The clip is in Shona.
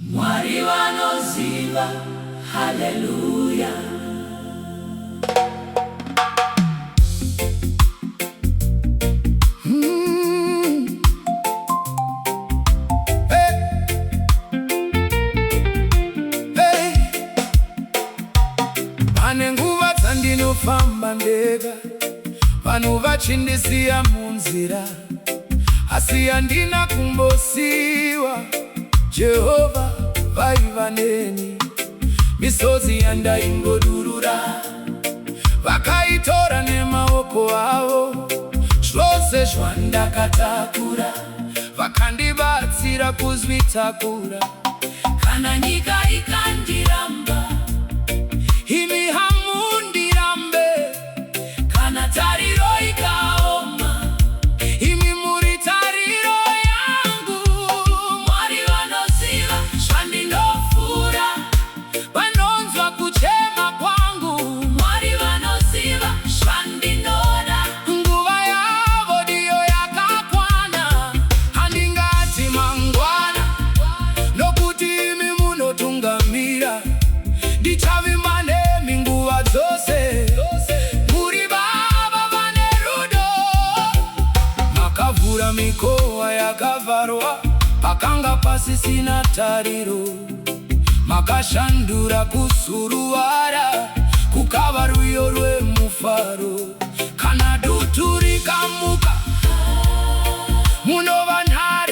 Mwari Vanoziva, hallelujah. Pane nguva dzandinofamba ndega, vanhu vachindisiya munzira, asi handina kumbosiyiwa. Jehovha vaiva neni, misodzi yandaingodurura vakaitora nemaoko avo. Zvose zvandakatakura vakandibatsira kuzvitakura. Kana nyika ikandiramba, imi hamundirambe. kana tariro ikaoma, imi muri tariro yangu. Mwari Vanoziva zvandinofura, Vanonzwa kuchema kwangu. Mwari Vanoziva zvandinoda. Nguva yavo ndiyo yakakwana, handingati mangwana, nokuti imi munotungamira. Ndichavimba nemi nguva dzose, muri Baba vane rudo. Makavhura mikova yakavharwa, pakanga pasisina tariro. Makashandura kusuruwara, kukava rwiyo rwemufaro. Kana dutu rikamuka, munova nhare